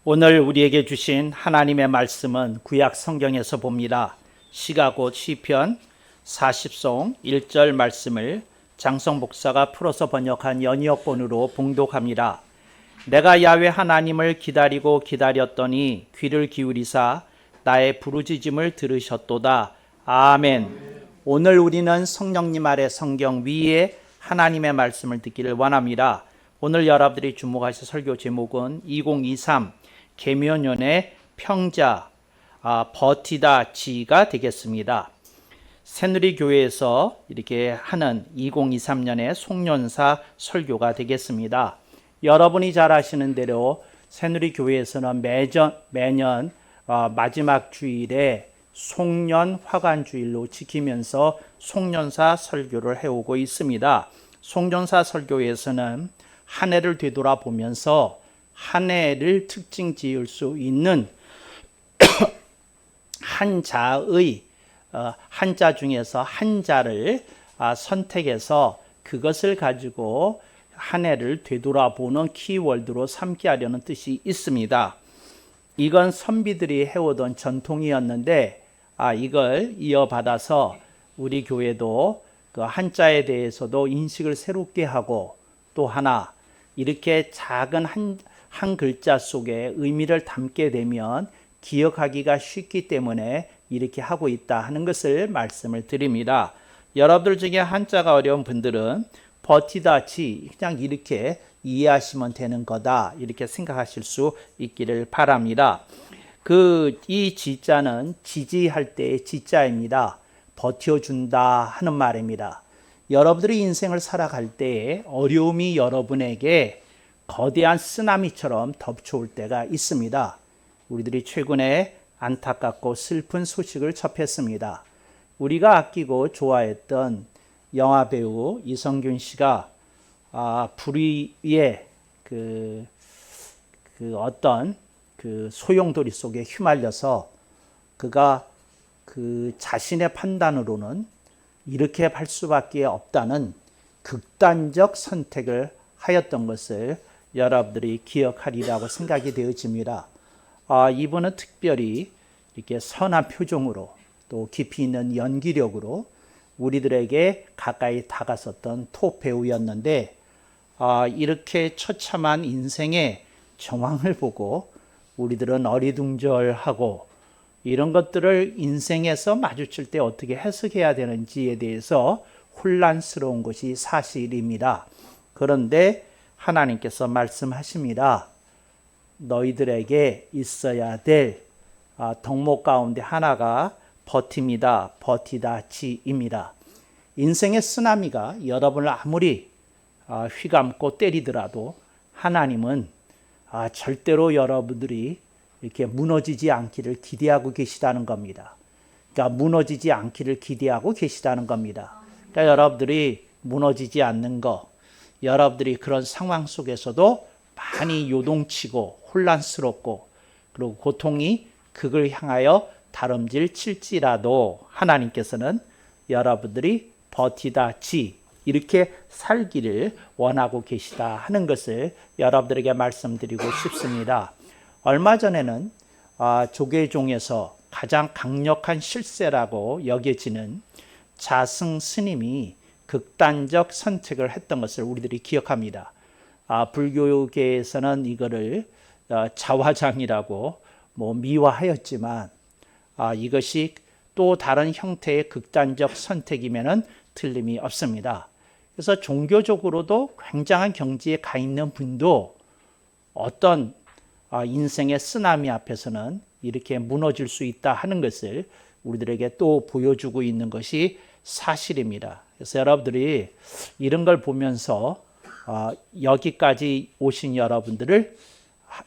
오늘 우리에게 주신 하나님의 말씀은 구약 성경에서 봅니다. 시가 곧 시편 40송 1절 말씀을 장성 목사가 풀어서 번역한 연이어본으로 봉독합니다. 내가 야훼 하나님을 기다리고 기다렸더니 귀를 기울이사 나의 부르짖음을 들으셨도다. 아멘. 오늘 우리는 성령님 아래 성경 위에 하나님의 말씀을 듣기를 원합니다. 오늘 여러분들이 주목하실 설교 제목은 2023 계면연의 평자 버티다 지가 되겠습니다. 새누리교회에서 이렇게 하는 2023년의 송년사 설교가 되겠습니다. 여러분이 잘 아시는 대로 새누리교회에서는 매년 마지막 주일에 송년 화관주일로 지키면서 송년사 설교를 해오고 있습니다. 송년사 설교에서는 한 해를 되돌아보면서 한 해를 특징 지을 수 있는 한자의 한자 중에서 한자를 선택해서 그것을 가지고 한 해를 되돌아보는 키워드로 삼게 하려는 뜻이 있습니다. 이건 선비들이 해오던 전통이었는데 이걸 이어받아서 우리 교회도 그 한자에 대해서도 인식을 새롭게 하고 또 하나 이렇게 작은 한 글자 속에 의미를 담게 되면 기억하기가 쉽기 때문에 이렇게 하고 있다 하는 것을 말씀을 드립니다. 여러분들 중에 한자가 어려운 분들은 버티다 지 그냥 이렇게 이해하시면 되는 거다 이렇게 생각하실 수 있기를 바랍니다. 이 지자는 지지할 때의 지자입니다. 버텨준다 하는 말입니다. 여러분들이 인생을 살아갈 때에 어려움이 여러분에게 거대한 쓰나미처럼 덮쳐올 때가 있습니다. 우리들이 최근에 안타깝고 슬픈 소식을 접했습니다. 우리가 아끼고 좋아했던 영화배우 이성균 씨가 불의의 어떤 소용돌이 속에 휘말려서 그가 자신의 판단으로는 이렇게 할 수밖에 없다는 극단적 선택을 하였던 것을 여러분들이 기억하리라고 생각이 되어집니다. 이분은 특별히 이렇게 선한 표정으로 또 깊이 있는 연기력으로 우리들에게 가까이 다가섰던 톱 배우였는데 이렇게 처참한 인생의 정황을 보고 우리들은 어리둥절하고 이런 것들을 인생에서 마주칠 때 어떻게 해석해야 되는지에 대해서 혼란스러운 것이 사실입니다. 그런데 하나님께서 말씀하십니다. 너희들에게 있어야 될 덕목 가운데 하나가 버팀이다, 버티다 지입니다. 인생의 쓰나미가 여러분을 아무리 휘감고 때리더라도 하나님은 절대로 여러분들이 이렇게 무너지지 않기를 기대하고 계시다는 겁니다. 그러니까 무너지지 않기를 기대하고 계시다는 겁니다. 그러니까 여러분들이 무너지지 않는 거, 여러분들이 그런 상황 속에서도 많이 요동치고 혼란스럽고 그리고 고통이 그걸 향하여 다름질 칠지라도 하나님께서는 여러분들이 버티다 지 이렇게 살기를 원하고 계시다 하는 것을 여러분들에게 말씀드리고 싶습니다. 얼마 전에는 조계종에서 가장 강력한 실세라고 여겨지는 자승 스님이 극단적 선택을 했던 것을 우리들이 기억합니다. 불교계에서는 이거를 자화장이라고 미화하였지만 이것이 또 다른 형태의 극단적 선택이면은 틀림이 없습니다. 그래서 종교적으로도 굉장한 경지에 가 있는 분도 어떤 인생의 쓰나미 앞에서는 이렇게 무너질 수 있다 하는 것을 우리들에게 또 보여주고 있는 것이 사실입니다. 그래서 여러분들이 이런 걸 보면서 여기까지 오신 여러분들을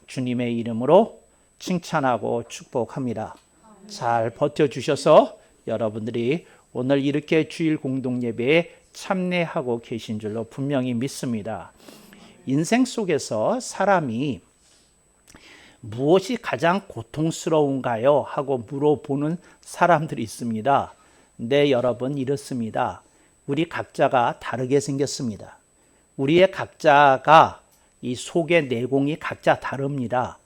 주님의 이름으로 칭찬하고 축복합니다. 잘 버텨주셔서 여러분들이 오늘 이렇게 주일 공동 예배에 참여하고 계신 줄로 분명히 믿습니다. 인생 속에서 사람이 무엇이 가장 고통스러운가요? 하고 물어보는 사람들이 있습니다. 네, 여러분, 이렇습니다. 우리 각자가 다르게 생겼습니다. 우리의 각자가 이 속의 내공이 각자 다릅니다.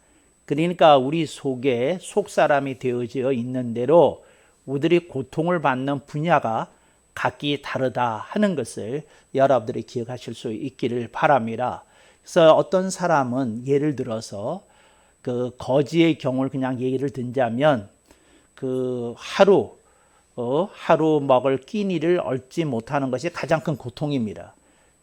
그러니까 우리 속에 속사람이 되어져 있는 대로 우리들이 고통을 받는 분야가 각기 다르다 하는 것을 여러분들이 기억하실 수 있기를 바랍니다. 그래서 어떤 사람은 예를 들어서 그 거지의 경우를 그냥 예를 든다면 그 하루 먹을 끼니를 얻지 못하는 것이 가장 큰 고통입니다.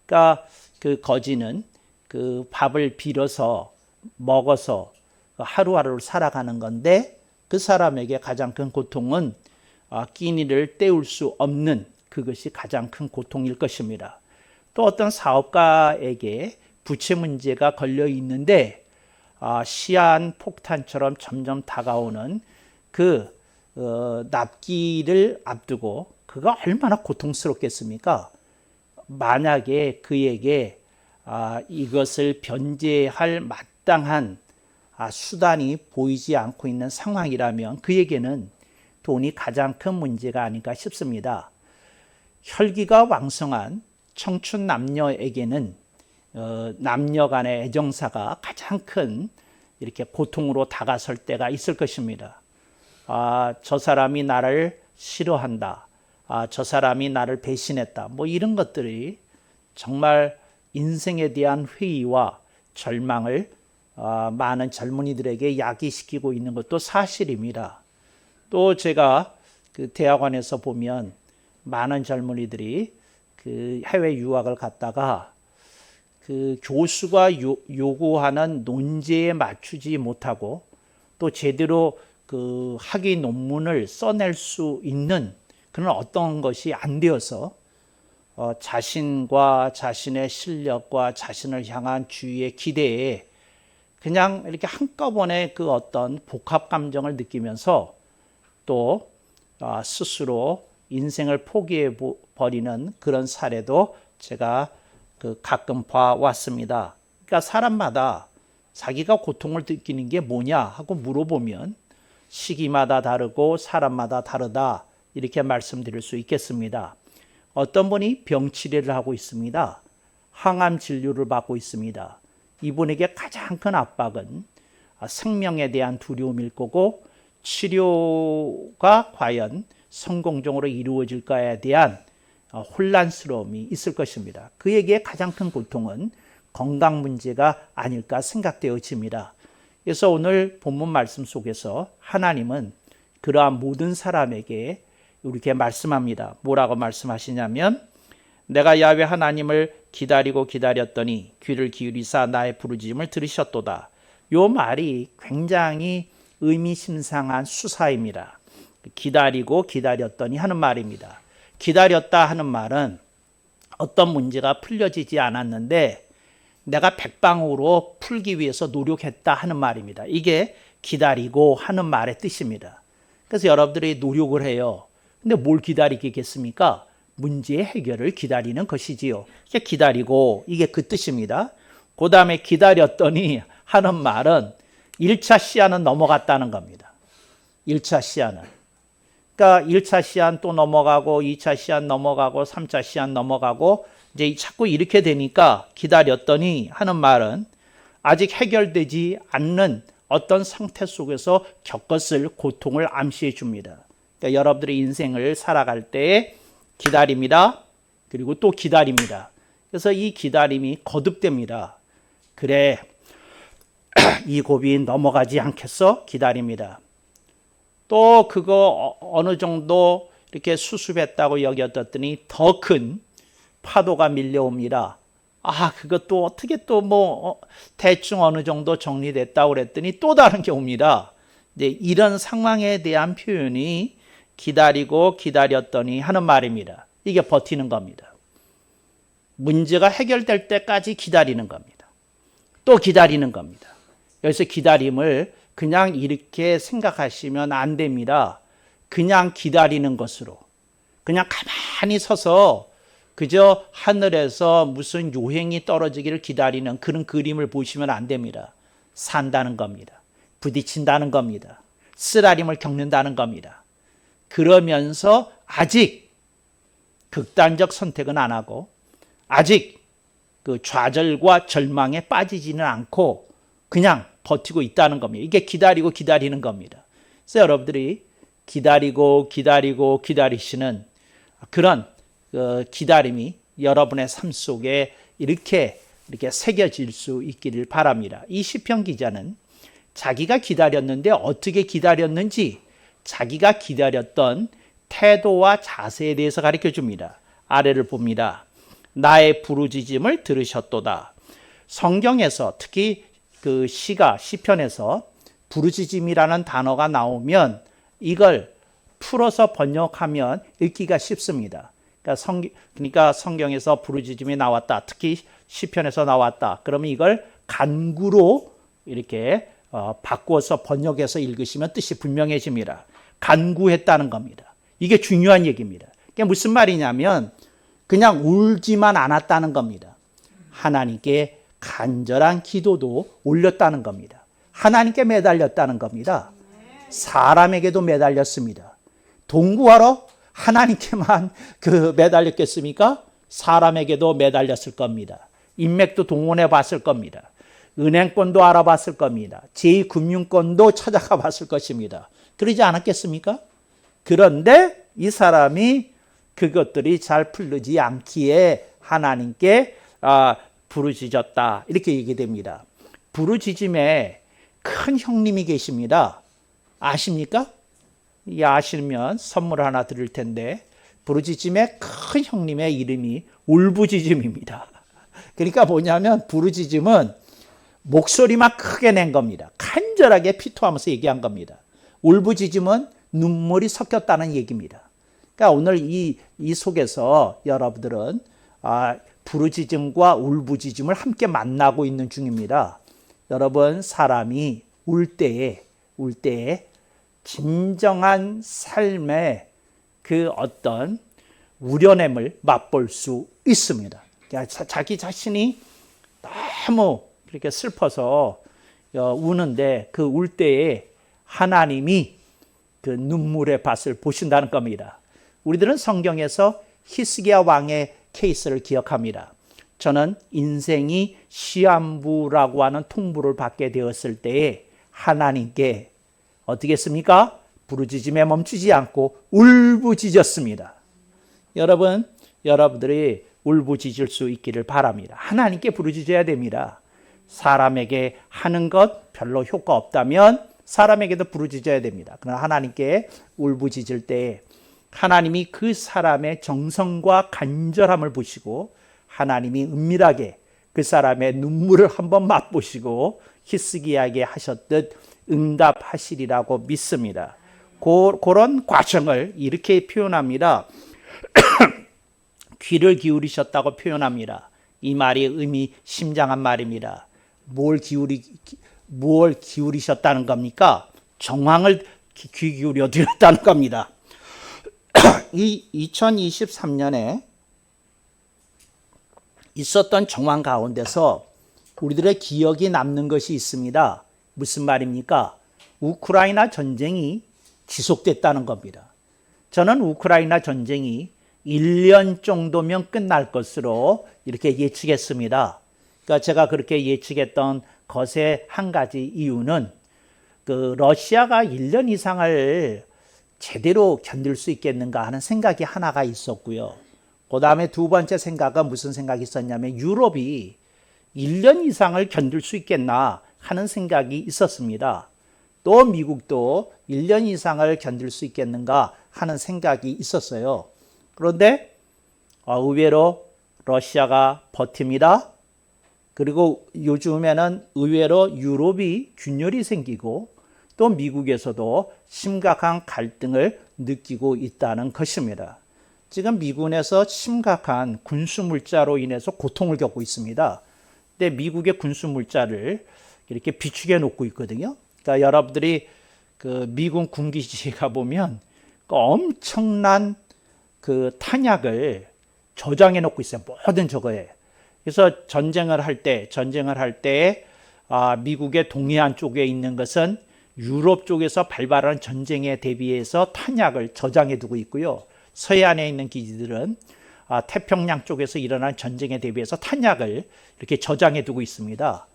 그러니까 그 거지는 그 밥을 빌어서 먹어서 하루하루를 살아가는 건데 그 사람에게 가장 큰 고통은 끼니를 때울 수 없는 그것이 가장 큰 고통일 것입니다. 또 어떤 사업가에게 부채 문제가 걸려 있는데 시한 폭탄처럼 점점 다가오는 그 납기를 앞두고 그가 얼마나 고통스럽겠습니까? 만약에 그에게 이것을 변제할 마땅한 수단이 보이지 않고 있는 상황이라면 그에게는 돈이 가장 큰 문제가 아닐까 싶습니다. 혈기가 왕성한 청춘 남녀에게는 남녀 간의 애정사가 가장 큰 이렇게 고통으로 다가설 때가 있을 것입니다. 저 사람이 나를 싫어한다. 저 사람이 나를 배신했다. 뭐 이런 것들이 정말 인생에 대한 회의와 절망을 많은 젊은이들에게 야기시키고 있는 것도 사실입니다. 또 제가 그 대학원에서 보면 많은 젊은이들이 그 해외 유학을 갔다가 그 교수가 요구하는 논제에 맞추지 못하고 또 제대로 그 학위 논문을 써낼 수 있는 그런 어떤 것이 안 되어서 자신과 자신의 실력과 자신을 향한 주위의 기대에 그냥 이렇게 한꺼번에 그 어떤 복합 감정을 느끼면서 또 스스로 인생을 포기해 버리는 그런 사례도 제가 가끔 봐왔습니다. 그러니까 사람마다 자기가 고통을 느끼는 게 뭐냐 하고 물어보면 시기마다 다르고 사람마다 다르다 이렇게 말씀드릴 수 있겠습니다. 어떤 분이 병치료를 하고 있습니다. 항암 진료를 받고 있습니다. 이분에게 가장 큰 압박은 생명에 대한 두려움일 거고 치료가 과연 성공적으로 이루어질까에 대한 혼란스러움이 있을 것입니다. 그에게 가장 큰 고통은 건강 문제가 아닐까 생각되어집니다. 그래서 오늘 본문 말씀 속에서 하나님은 그러한 모든 사람에게 이렇게 말씀합니다. 뭐라고 말씀하시냐면 내가 야훼 하나님을 기다리고 기다렸더니 귀를 기울이사 나의 부르짖음을 들으셨도다. 이 말이 굉장히 의미심장한 수사입니다. 기다리고 기다렸더니 하는 말입니다. 기다렸다 하는 말은 어떤 문제가 풀려지지 않았는데 내가 백방으로 풀기 위해서 노력했다 하는 말입니다. 이게 기다리고 하는 말의 뜻입니다. 그래서 여러분들이 노력을 해요. 근데 뭘 기다리겠습니까? 문제의 해결을 기다리는 것이지요. 이게 기다리고 이게 그 뜻입니다. 그 다음에 기다렸더니 하는 말은 1차 시한은 넘어갔다는 겁니다. 1차 시한은. 그러니까 1차 시한 또 넘어가고 2차 시한 넘어가고 3차 시한 넘어가고 이제 자꾸 이렇게 되니까 기다렸더니 하는 말은 아직 해결되지 않는 어떤 상태 속에서 겪었을 고통을 암시해 줍니다. 그러니까 여러분들의 인생을 살아갈 때 기다립니다. 그리고 또 기다립니다. 그래서 이 기다림이 거듭됩니다. 그래, 이 고비 넘어가지 않겠어? 기다립니다. 또 그거 어느 정도 이렇게 수습했다고 여겼더니 더 큰 파도가 밀려옵니다. 그것도 어떻게 또 대충 어느 정도 정리됐다고 그랬더니 또 다른 게 옵니다. 이제 이런 상황에 대한 표현이 기다리고 기다렸더니 하는 말입니다. 이게 버티는 겁니다. 문제가 해결될 때까지 기다리는 겁니다. 또 기다리는 겁니다. 여기서 기다림을 그냥 이렇게 생각하시면 안 됩니다. 그냥 기다리는 것으로. 그냥 가만히 서서 그저 하늘에서 무슨 요행이 떨어지기를 기다리는 그런 그림을 보시면 안 됩니다. 산다는 겁니다. 부딪힌다는 겁니다. 쓰라림을 겪는다는 겁니다. 그러면서 아직 극단적 선택은 안 하고 아직 그 좌절과 절망에 빠지지는 않고 그냥 버티고 있다는 겁니다. 이게 기다리고 기다리는 겁니다. 그래서 여러분들이 기다리고 기다리고 기다리시는 그런 기다림이 여러분의 삶 속에 이렇게 새겨질 수 있기를 바랍니다. 이 시편 기자는 자기가 기다렸는데 어떻게 기다렸는지 자기가 기다렸던 태도와 자세에 대해서 가르쳐 줍니다. 아래를 봅니다. 나의 부르짖음을 들으셨도다. 성경에서 특히 그 시편에서 부르짖음이라는 단어가 나오면 이걸 풀어서 번역하면 읽기가 쉽습니다. 그러니까 성경에서 부르짖음이 나왔다. 특히 시편에서 나왔다. 그러면 이걸 간구로 이렇게 바꾸어서 번역해서 읽으시면 뜻이 분명해집니다. 간구했다는 겁니다. 이게 중요한 얘기입니다. 이게 무슨 말이냐면 그냥 울지만 않았다는 겁니다. 하나님께 간절한 기도도 올렸다는 겁니다. 하나님께 매달렸다는 겁니다. 사람에게도 매달렸습니다. 동구하러 하나님께만 매달렸겠습니까? 사람에게도 매달렸을 겁니다. 인맥도 동원해 봤을 겁니다. 은행권도 알아봤을 겁니다. 제2금융권도 찾아가 봤을 것입니다. 그러지 않았겠습니까? 그런데 이 사람이 그것들이 잘 풀리지 않기에 하나님께 부르짖었다. 이렇게 얘기됩니다. 부르짖음에 큰 형님이 계십니다. 아십니까? 아시면 선물 하나 드릴 텐데 부르짖음의 큰 형님의 이름이 울부짖음입니다. 그러니까 뭐냐면 부르짖음은 목소리만 크게 낸 겁니다. 간절하게 피토하면서 얘기한 겁니다. 울부짖음은 눈물이 섞였다는 얘기입니다. 그러니까 오늘 이 속에서 여러분들은 부르짖음과 울부짖음을 함께 만나고 있는 중입니다. 여러분 사람이 울 때에 진정한 삶의 그 어떤 우려냄을 맛볼 수 있습니다. 그러니까 자기 자신이 너무 그렇게 슬퍼서 우는데 그 울 때에 하나님이 그 눈물의 밭을 보신다는 겁니다. 우리들은 성경에서 히스기야 왕의 케이스를 기억합니다. 저는 인생이 시한부라고 하는 통보를 받게 되었을 때에 하나님께 어떻게 했습니까? 부르짖음에 멈추지 않고 울부짖었습니다. 여러분들이 울부짖을 수 있기를 바랍니다. 하나님께 부르짖어야 됩니다. 사람에게 하는 것 별로 효과 없다면 사람에게도 부르짖어야 됩니다. 그러나 하나님께 울부짖을 때 하나님이 그 사람의 정성과 간절함을 보시고 하나님이 은밀하게 그 사람의 눈물을 한번 맛보시고 히스기야에게 하셨듯 응답하시리라고 믿습니다. 그런 과정을 이렇게 표현합니다. 귀를 기울이셨다고 표현합니다. 이 말이 의미 심장한 말입니다. 뭘 기울이셨다는 겁니까? 정황을 귀 기울여 드렸다는 겁니다. 이 2023년에 있었던 정황 가운데서 우리들의 기억이 남는 것이 있습니다. 무슨 말입니까? 우크라이나 전쟁이 지속됐다는 겁니다. 저는 우크라이나 전쟁이 1년 정도면 끝날 것으로 이렇게 예측했습니다. 그러니까 제가 그렇게 예측했던 것의 한 가지 이유는 그 러시아가 1년 이상을 제대로 견딜 수 있겠는가 하는 생각이 하나가 있었고요. 그 다음에 두 번째 생각은 무슨 생각이 있었냐면 유럽이 1년 이상을 견딜 수 있겠나 하는 생각이 있었습니다. 또 미국도 1년 이상을 견딜 수 있겠는가 하는 생각이 있었어요. 그런데 의외로 러시아가 버팁니다. 그리고 요즘에는 의외로 유럽이 균열이 생기고 또 미국에서도 심각한 갈등을 느끼고 있다는 것입니다. 지금 미군에서 심각한 군수물자로 인해서 고통을 겪고 있습니다. 근데 미국의 군수물자를 이렇게 비축해 놓고 있거든요. 그러니까 여러분들이 그 미군 군기지에 가보면 그 엄청난 그 탄약을 저장해 놓고 있어요. 모든 저거에. 그래서 전쟁을 할 때 미국의 동해안 쪽에 있는 것은 유럽 쪽에서 발발하는 전쟁에 대비해서 탄약을 저장해 두고 있고요. 서해안에 있는 기지들은 태평양 쪽에서 일어난 전쟁에 대비해서 탄약을 이렇게 저장해 두고 있습니다.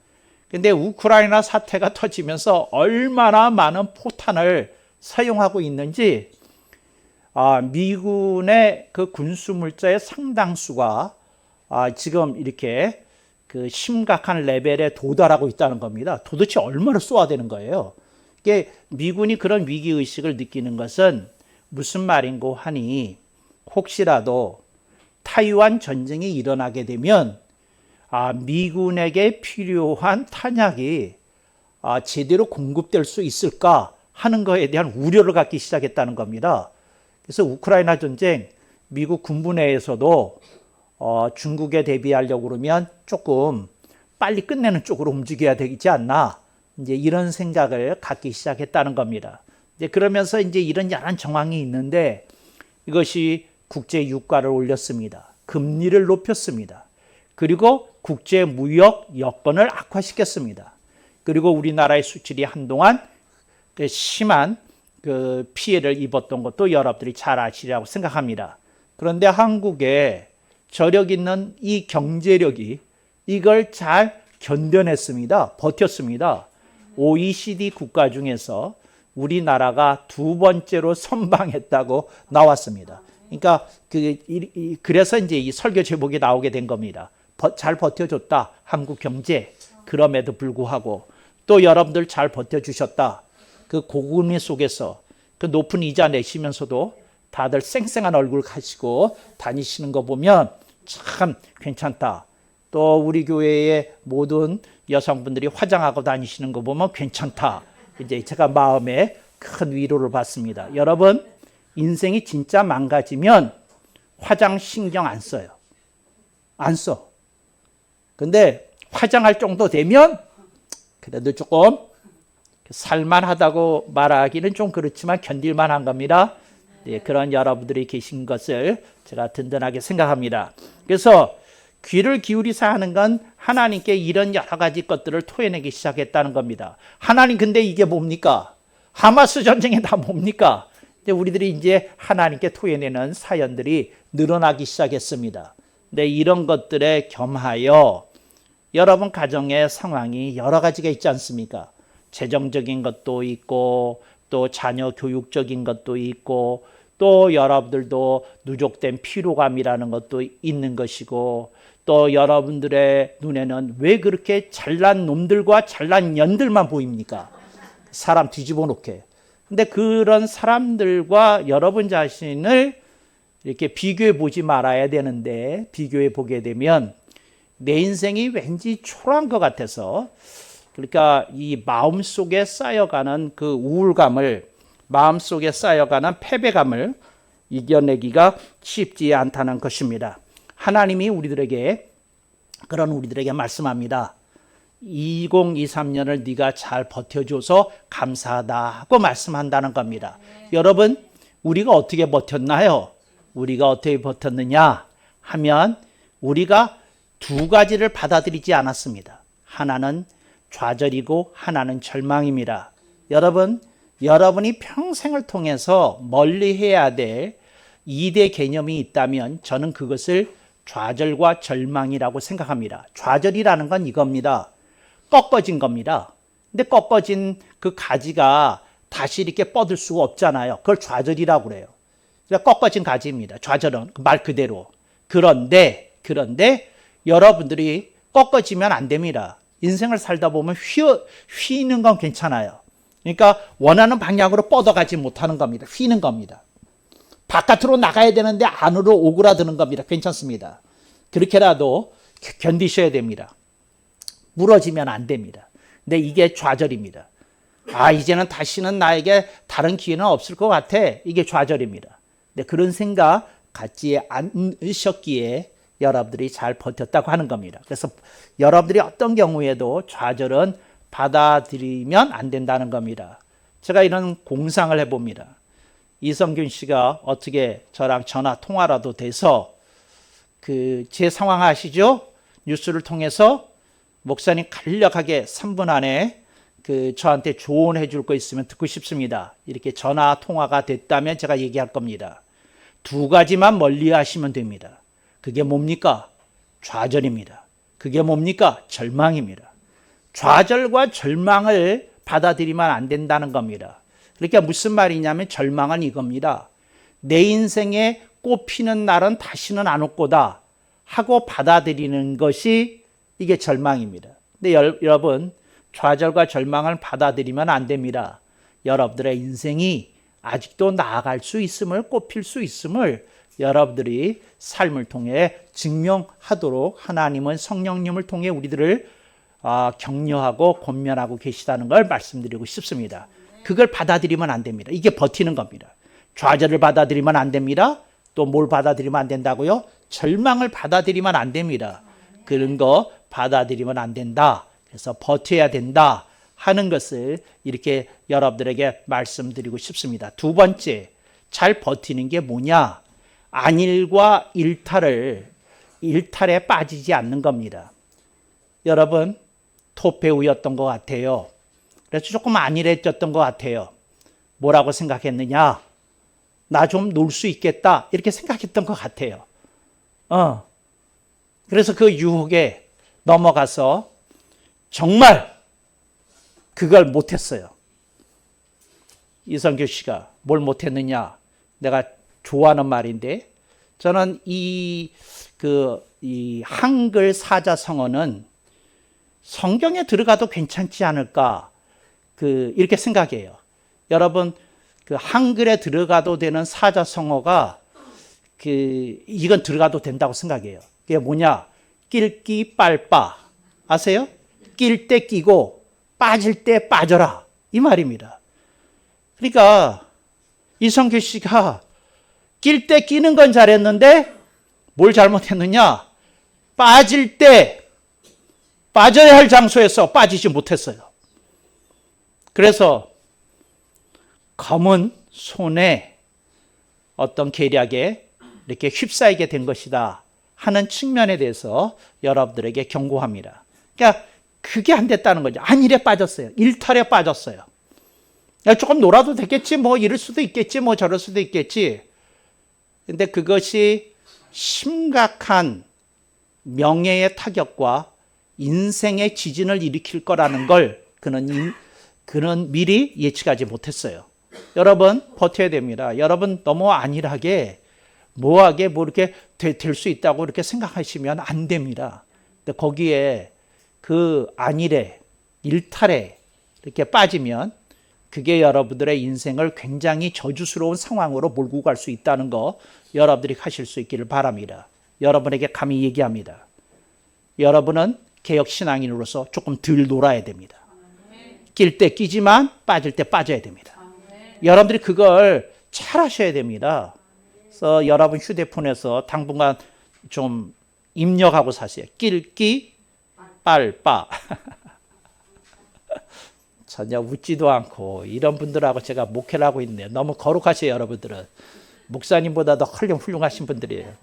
근데 우크라이나 사태가 터지면서 얼마나 많은 포탄을 사용하고 있는지 미군의 그 군수물자의 상당수가 지금 이렇게 그 심각한 레벨에 도달하고 있다는 겁니다. 도대체 얼마를 쏘아야 되는 거예요? 이게 미군이 그런 위기의식을 느끼는 것은 무슨 말인고 하니 혹시라도 타이완 전쟁이 일어나게 되면 미군에게 필요한 탄약이 제대로 공급될 수 있을까 하는 것에 대한 우려를 갖기 시작했다는 겁니다. 그래서 우크라이나 전쟁 미국 군부 내에서도 중국에 대비하려고 그러면 조금 빨리 끝내는 쪽으로 움직여야 되지 않나 이제 이런 생각을 갖기 시작했다는 겁니다. 이제 그러면서 이제 이런 야한 정황이 있는데 이것이 국제 유가를 올렸습니다. 금리를 높였습니다. 그리고 국제 무역 여건을 악화시켰습니다. 그리고 우리나라의 수출이 한동안 심한 그 피해를 입었던 것도 여러분들이 잘 아시리라고 생각합니다. 그런데 한국의 저력 있는 이 경제력이 이걸 잘 견뎌냈습니다. 버텼습니다. OECD 국가 중에서 우리나라가 두 번째로 선방했다고 나왔습니다. 그러니까 그래서 이제 이 설교 제목이 나오게 된 겁니다. 잘 버텨줬다 한국 경제. 그럼에도 불구하고 또 여러분들 잘 버텨주셨다. 그 고금리 속에서 그 높은 이자 내시면서도 다들 쌩쌩한 얼굴 가지고 다니시는 거 보면 참 괜찮다. 또 우리 교회의 모든 여성분들이 화장하고 다니시는 거 보면 괜찮다. 이제 제가 마음에 큰 위로를 받습니다. 여러분, 인생이 진짜 망가지면 화장 신경 안 써요. 안 써. 근데 화장할 정도 되면 그래도 조금 살만하다고 말하기는 좀 그렇지만 견딜만한 겁니다. 네, 그런 여러분들이 계신 것을 제가 든든하게 생각합니다. 그래서 귀를 기울이서 하는 건 하나님께 이런 여러 가지 것들을 토해내기 시작했다는 겁니다. 하나님 근데 이게 뭡니까? 하마스 전쟁이 다 뭡니까? 우리들이 이제 하나님께 토해내는 사연들이 늘어나기 시작했습니다. 근데 이런 것들에 겸하여 여러분 가정의 상황이 여러 가지가 있지 않습니까? 재정적인 것도 있고 또 자녀 교육적인 것도 있고 또 여러분들도 누적된 피로감이라는 것도 있는 것이고 또 여러분들의 눈에는 왜 그렇게 잘난 놈들과 잘난 년들만 보입니까? 사람 뒤집어 놓게. 근데 그런 사람들과 여러분 자신을 이렇게 비교해 보지 말아야 되는데 비교해 보게 되면 내 인생이 왠지 초라한 것 같아서 그러니까 이 마음속에 쌓여가는 그 우울감을 마음속에 쌓여가는 패배감을 이겨내기가 쉽지 않다는 것입니다. 하나님이 우리들에게 말씀합니다. 2023년을 네가 잘 버텨줘서 감사하다고 말씀한다는 겁니다. 여러분, 우리가 어떻게 버텼나요? 우리가 어떻게 버텼느냐 하면 우리가 두 가지를 받아들이지 않았습니다. 하나는 좌절이고 하나는 절망입니다. 여러분이 평생을 통해서 멀리해야 될 2대 개념이 있다면 저는 그것을 좌절과 절망이라고 생각합니다. 좌절이라는 건 이겁니다. 꺾어진 겁니다. 근데 꺾어진 그 가지가 다시 이렇게 뻗을 수가 없잖아요. 그걸 좌절이라고 그래요. 그러니까 꺾어진 가지입니다. 좌절은 말 그대로. 그런데 여러분들이 꺾어지면 안 됩니다. 인생을 살다 보면 휘는 건 괜찮아요. 그러니까 원하는 방향으로 뻗어가지 못하는 겁니다. 휘는 겁니다. 바깥으로 나가야 되는데 안으로 오그라드는 겁니다. 괜찮습니다. 그렇게라도 견디셔야 됩니다. 무너지면 안 됩니다. 근데 이게 좌절입니다. 이제는 다시는 나에게 다른 기회는 없을 것 같아. 이게 좌절입니다. 근데 그런 생각 갖지 않으셨기에 여러분들이 잘 버텼다고 하는 겁니다. 그래서 여러분들이 어떤 경우에도 좌절은 받아들이면 안 된다는 겁니다. 제가 이런 공상을 해봅니다. 이성균 씨가 어떻게 저랑 전화 통화라도 돼서 제 상황 아시죠? 뉴스를 통해서 목사님 간략하게 3분 안에 저한테 조언해 줄 거 있으면 듣고 싶습니다. 이렇게 전화 통화가 됐다면 제가 얘기할 겁니다. 두 가지만 멀리 하시면 됩니다. 그게 뭡니까? 좌절입니다. 그게 뭡니까? 절망입니다. 좌절과 절망을 받아들이면 안 된다는 겁니다. 그러니까 무슨 말이냐면 절망은 이겁니다. 내 인생에 꽃피는 날은 다시는 안 올 거다 하고 받아들이는 것이 이게 절망입니다. 근데 여러분, 좌절과 절망을 받아들이면 안 됩니다. 여러분들의 인생이 아직도 나아갈 수 있음을, 꽃필 수 있음을 여러분들이 삶을 통해 증명하도록 하나님은 성령님을 통해 우리들을 격려하고 권면하고 계시다는 걸 말씀드리고 싶습니다. 그걸 받아들이면 안 됩니다. 이게 버티는 겁니다. 좌절을 받아들이면 안 됩니다. 또 뭘 받아들이면 안 된다고요? 절망을 받아들이면 안 됩니다. 그런 거 받아들이면 안 된다. 그래서 버텨야 된다 하는 것을 이렇게 여러분들에게 말씀드리고 싶습니다. 두 번째, 잘 버티는 게 뭐냐? 안일과 일탈에 빠지지 않는 겁니다. 여러분, 톱배우였던 것 같아요. 그래서 조금 안일해졌던 것 같아요. 뭐라고 생각했느냐? 나 좀 놀 수 있겠다 이렇게 생각했던 것 같아요. 그래서 그 유혹에 넘어가서 정말 그걸 못했어요. 이성규 씨가 뭘 못했느냐? 내가 좋아하는 말인데, 저는 이 한글 사자성어는 성경에 들어가도 괜찮지 않을까 이렇게 생각해요. 여러분, 한글에 들어가도 되는 사자성어가 이건 들어가도 된다고 생각해요. 그게 뭐냐? 낄끼 빨빠 아세요? 낄 때 끼고 빠질 때 빠져라 이 말입니다. 그러니까 이성규 씨가 낄 때 끼는 건 잘했는데 뭘 잘못했느냐? 빠질 때 빠져야 할 장소에서 빠지지 못했어요. 그래서 검은 손에 어떤 계략에 이렇게 휩싸이게 된 것이다 하는 측면에 대해서 여러분들에게 경고합니다. 그러니까 그게 안 됐다는 거죠. 안일에 빠졌어요. 일탈에 빠졌어요. 조금 놀아도 되겠지, 뭐 이럴 수도 있겠지, 뭐 저럴 수도 있겠지. 근데 그것이 심각한 명예의 타격과 인생의 지진을 일으킬 거라는 걸 그는 미리 예측하지 못했어요. 여러분, 버텨야 됩니다. 여러분, 너무 안일하게 뭐하게 뭐 이렇게 될 수 있다고 이렇게 생각하시면 안 됩니다. 근데 거기에 그 안일에, 일탈에 이렇게 빠지면 그게 여러분들의 인생을 굉장히 저주스러운 상황으로 몰고 갈 수 있다는 거 여러분들이 하실 수 있기를 바랍니다. 여러분에게 감히 얘기합니다. 여러분은 개혁신앙인으로서 조금 덜 놀아야 됩니다. 낄 때 끼지만 빠질 때 빠져야 됩니다. 여러분들이 그걸 잘 하셔야 됩니다. 그래서 여러분 휴대폰에서 당분간 좀 입력하고 사세요. 낄끼 빨빠. 전혀 웃지도 않고 이런 분들하고 제가 목회를 하고 있네요. 너무 거룩하세요, 여러분들은. 목사님보다도 훌륭하신 분들이에요.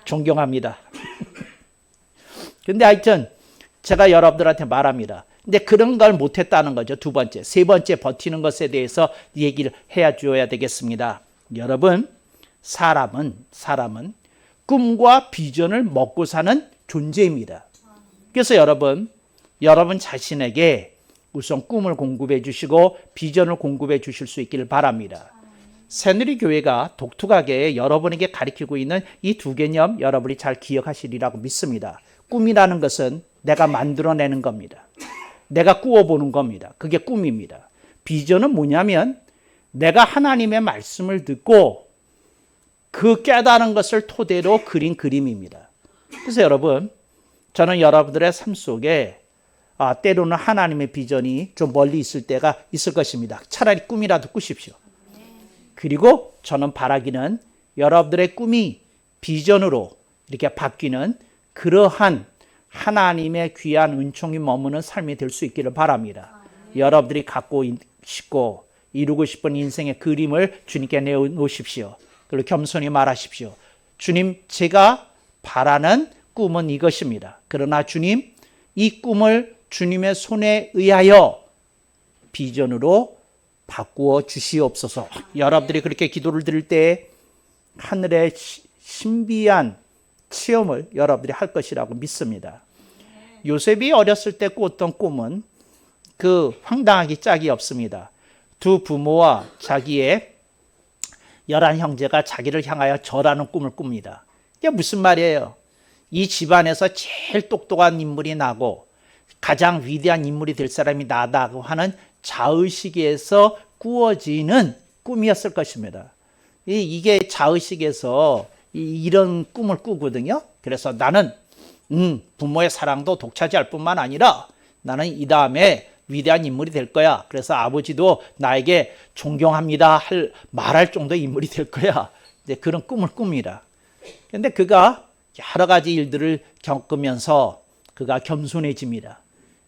존경합니다. 근데 하여튼 제가 여러분들한테 말합니다. 근데 그런 걸 못했다는 거죠. 두 번째. 세 번째 버티는 것에 대해서 얘기를 줘야 되겠습니다. 여러분, 사람은 꿈과 비전을 먹고 사는 존재입니다. 그래서 여러분 자신에게 우선 꿈을 공급해 주시고 비전을 공급해 주실 수 있기를 바랍니다. 새누리교회가 독특하게 여러분에게 가르치고 있는 이 두 개념 여러분이 잘 기억하시리라고 믿습니다. 꿈이라는 것은 내가 만들어내는 겁니다. 내가 꾸어보는 겁니다. 그게 꿈입니다. 비전은 뭐냐면 내가 하나님의 말씀을 듣고 그 깨달은 것을 토대로 그린 그림입니다. 그래서 여러분, 저는 여러분들의 삶 속에 때로는 하나님의 비전이 좀 멀리 있을 때가 있을 것입니다. 차라리 꿈이라도 꾸십시오. 그리고 저는 바라기는 여러분들의 꿈이 비전으로 이렇게 바뀌는 그러한 하나님의 귀한 은총이 머무는 삶이 될 수 있기를 바랍니다. 여러분들이 갖고 싶고 이루고 싶은 인생의 그림을 주님께 내놓으십시오. 그리고 겸손히 말하십시오. 주님, 제가 바라는 꿈은 이것입니다. 그러나 주님, 이 꿈을 주님의 손에 의하여 비전으로 바꾸어 주시옵소서. 여러분들이 그렇게 기도를 드릴 때 하늘의 신비한 체험을 여러분들이 할 것이라고 믿습니다. 요셉이 어렸을 때 꾸었던 꿈은 황당하기 짝이 없습니다. 두 부모와 자기의 11형제가 자기를 향하여 절하는 꿈을 꿉니다. 이게 무슨 말이에요? 이 집안에서 제일 똑똑한 인물이 나고 가장 위대한 인물이 될 사람이 나다고 하는 자의식에서 꾸어지는 꿈이었을 것입니다. 이게 자의식에서 이런 꿈을 꾸거든요. 그래서 나는 부모의 사랑도 독차지할 뿐만 아니라 나는 이 다음에 위대한 인물이 될 거야. 그래서 아버지도 나에게 존경합니다 말할 정도의 인물이 될 거야. 이제 그런 꿈을 꿉니다. 그런데 그가 여러 가지 일들을 겪으면서 그가 겸손해집니다.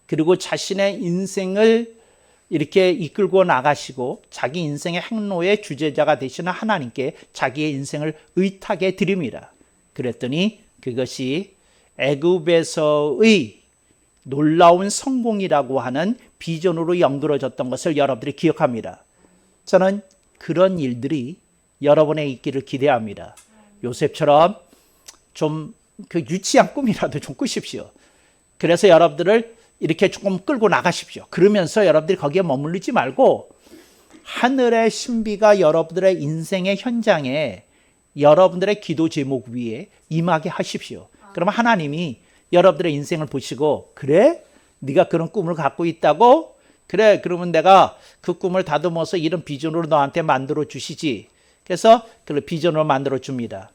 그리고 자신의 인생을 이렇게 이끌고 나가시고 자기 인생의 행로의 주제자가 되시는 하나님께 자기의 인생을 의탁해 드립니다. 그랬더니 그것이 애굽에서의 놀라운 성공이라고 하는 비전으로 연결해졌던 것을 여러분들이 기억합니다. 저는 그런 일들이 여러분의 있기를 기대합니다. 요셉처럼 좀 유치한 꿈이라도 좀 꾸십시오. 그래서 여러분들을 이렇게 조금 끌고 나가십시오. 그러면서 여러분들이 거기에 머무르지 말고 하늘의 신비가 여러분들의 인생의 현장에 여러분들의 기도 제목 위에 임하게 하십시오. 그러면 하나님이 여러분들의 인생을 보시고 그래? 네가 그런 꿈을 갖고 있다고? 그래, 그러면 내가 그 꿈을 다듬어서 이런 비전으로 너한테 만들어 주시지. 그래서 그 비전으로 만들어 줍니다.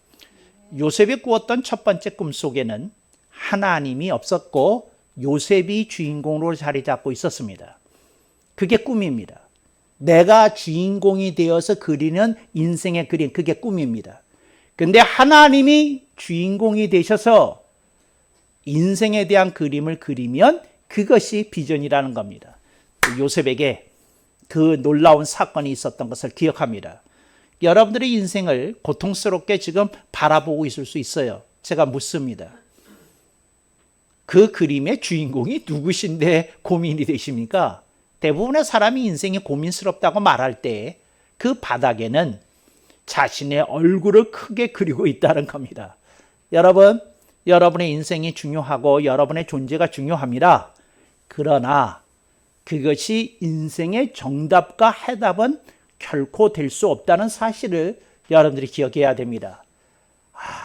요셉이 꾸었던 첫 번째 꿈 속에는 하나님이 없었고 요셉이 주인공으로 자리 잡고 있었습니다. 그게 꿈입니다. 내가 주인공이 되어서 그리는 인생의 그림, 그게 꿈입니다. 근데 하나님이 주인공이 되셔서 인생에 대한 그림을 그리면 그것이 비전이라는 겁니다. 요셉에게 그 놀라운 사건이 있었던 것을 기억합니다. 여러분들의 인생을 고통스럽게 지금 바라보고 있을 수 있어요. 제가 묻습니다. 그 그림의 주인공이 누구신데 고민이 되십니까? 대부분의 사람이 인생이 고민스럽다고 말할 때 그 바닥에는 자신의 얼굴을 크게 그리고 있다는 겁니다. 여러분, 여러분의 인생이 중요하고 여러분의 존재가 중요합니다. 그러나 그것이 인생의 정답과 해답은 결코 될 수 없다는 사실을 여러분들이 기억해야 됩니다.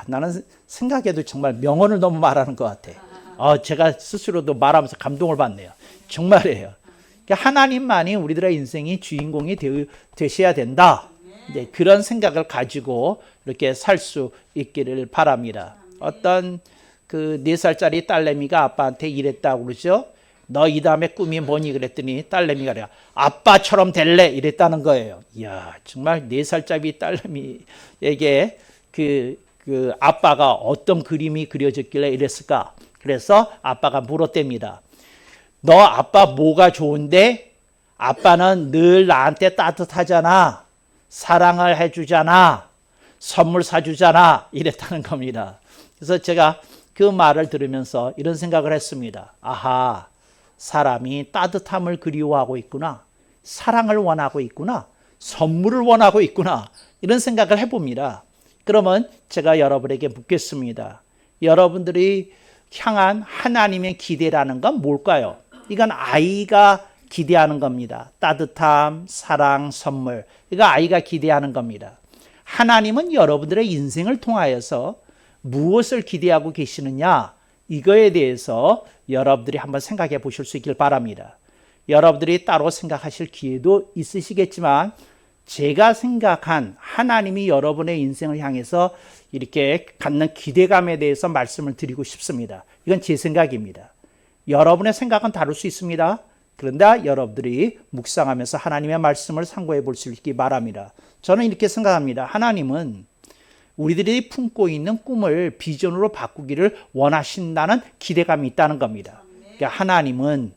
나는 생각해도 정말 명언을 너무 말하는 것 같아. 제가 스스로도 말하면서 감동을 받네요. 정말이에요. 하나님만이 우리들의 인생이 주인공이 되셔야 된다. 네, 그런 생각을 가지고 이렇게 살 수 있기를 바랍니다. 어떤 그 4살짜리 딸내미가 아빠한테 이랬다고 그러죠. 너 이 다음에 꿈이 뭐니? 그랬더니 딸내미가 그래, 아빠처럼 될래? 이랬다는 거예요. 이야, 정말 4살짜리 딸내미에게 그 아빠가 어떤 그림이 그려졌길래 이랬을까? 그래서 아빠가 물었답니다. 너 아빠 뭐가 좋은데? 아빠는 늘 나한테 따뜻하잖아. 사랑을 해주잖아. 선물 사주잖아. 이랬다는 겁니다. 그래서 제가 그 말을 들으면서 이런 생각을 했습니다. 아하, 사람이 따뜻함을 그리워하고 있구나. 사랑을 원하고 있구나. 선물을 원하고 있구나. 이런 생각을 해봅니다. 그러면 제가 여러분에게 묻겠습니다. 여러분들이 향한 하나님의 기대라는 건 뭘까요? 이건 아이가 기대하는 겁니다. 따뜻함, 사랑, 선물. 이거 아이가 기대하는 겁니다. 하나님은 여러분들의 인생을 통하여서 무엇을 기대하고 계시느냐? 이거에 대해서 여러분들이 한번 생각해 보실 수 있길 바랍니다. 여러분들이 따로 생각하실 기회도 있으시겠지만 제가 생각한 하나님이 여러분의 인생을 향해서 이렇게 갖는 기대감에 대해서 말씀을 드리고 싶습니다. 이건 제 생각입니다. 여러분의 생각은 다를 수 있습니다. 그런데 여러분들이 묵상하면서 하나님의 말씀을 상고해 볼 수 있기 바랍니다. 저는 이렇게 생각합니다. 하나님은 우리들이 품고 있는 꿈을 비전으로 바꾸기를 원하신다는 기대감이 있다는 겁니다. 그러니까 하나님은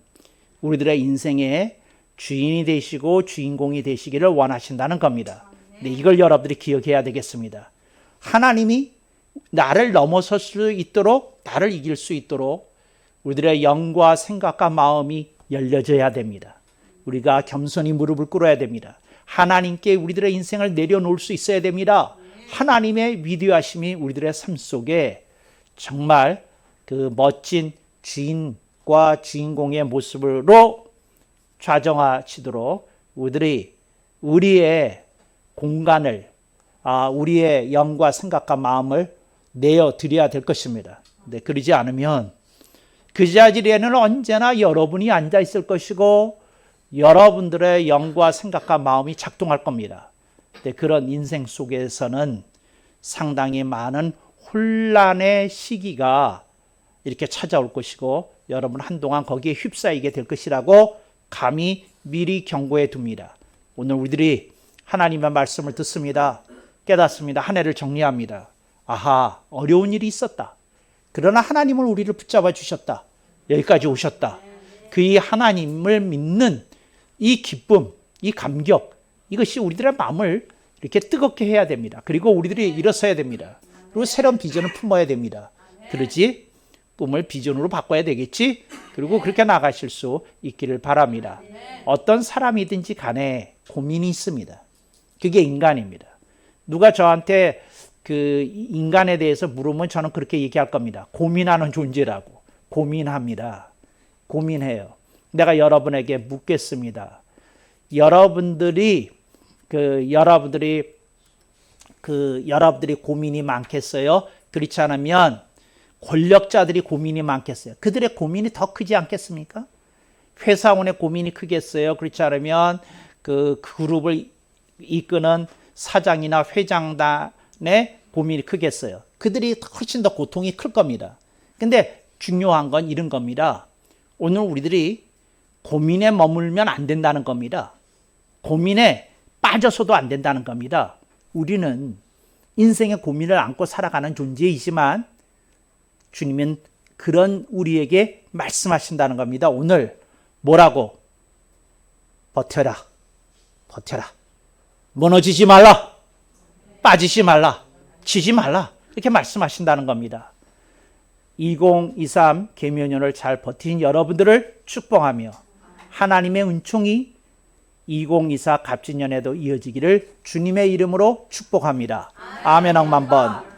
우리들의 인생에 주인이 되시고 주인공이 되시기를 원하신다는 겁니다. 근데 이걸 여러분들이 기억해야 되겠습니다. 하나님이 나를 넘어설 수 있도록, 나를 이길 수 있도록 우리들의 영과 생각과 마음이 열려져야 됩니다. 우리가 겸손히 무릎을 꿇어야 됩니다. 하나님께 우리들의 인생을 내려놓을 수 있어야 됩니다. 하나님의 위대하심이 우리들의 삶 속에 정말 그 멋진 주인과 주인공의 모습으로 좌정하시도록 우리들이 우리의 공간을, 우리의 영과 생각과 마음을 내어드려야 될 것입니다. 근데 그러지 않으면 그 자리에는 언제나 여러분이 앉아 있을 것이고 여러분들의 영과 생각과 마음이 작동할 겁니다. 근데 그런 인생 속에서는 상당히 많은 혼란의 시기가 이렇게 찾아올 것이고 여러분 한동안 거기에 휩싸이게 될 것이라고 감히 미리 경고해 둡니다. 오늘 우리들이 하나님의 말씀을 듣습니다. 깨닫습니다. 한 해를 정리합니다. 아하, 어려운 일이 있었다. 그러나 하나님은 우리를 붙잡아 주셨다. 여기까지 오셨다. 그 이 하나님을 믿는 이 기쁨, 이 감격, 이것이 우리들의 마음을 이렇게 뜨겁게 해야 됩니다. 그리고 우리들이 일어서야 됩니다. 그리고 새로운 비전을 품어야 됩니다. 그러지? 꿈을 비전으로 바꿔야 되겠지? 그리고 그렇게 나가실 수 있기를 바랍니다. 어떤 사람이든지 간에 고민이 있습니다. 그게 인간입니다. 누가 저한테 그 인간에 대해서 물으면 저는 그렇게 얘기할 겁니다. 고민하는 존재라고. 고민합니다. 고민해요. 내가 여러분에게 묻겠습니다. 여러분들이 고민이 많겠어요? 그렇지 않으면 권력자들이 고민이 많겠어요? 그들의 고민이 더 크지 않겠습니까? 회사원의 고민이 크겠어요? 그렇지 않으면 그 그룹을 이끄는 사장이나 회장단의 고민이 크겠어요? 그들이 훨씬 더 고통이 클 겁니다. 근데 중요한 건 이런 겁니다. 오늘 우리들이 고민에 머물면 안 된다는 겁니다. 고민에 빠져서도 안 된다는 겁니다. 우리는 인생의 고민을 안고 살아가는 존재이지만 주님은 그런 우리에게 말씀하신다는 겁니다. 오늘 뭐라고? 버텨라. 버텨라. 무너지지 말라. 빠지지 말라. 지지 말라. 이렇게 말씀하신다는 겁니다. 2023 계명년을 잘 버틴 여러분들을 축복하며 하나님의 은총이 2024 갑진년에도 이어지기를 주님의 이름으로 축복합니다. 아멘. 억만 번.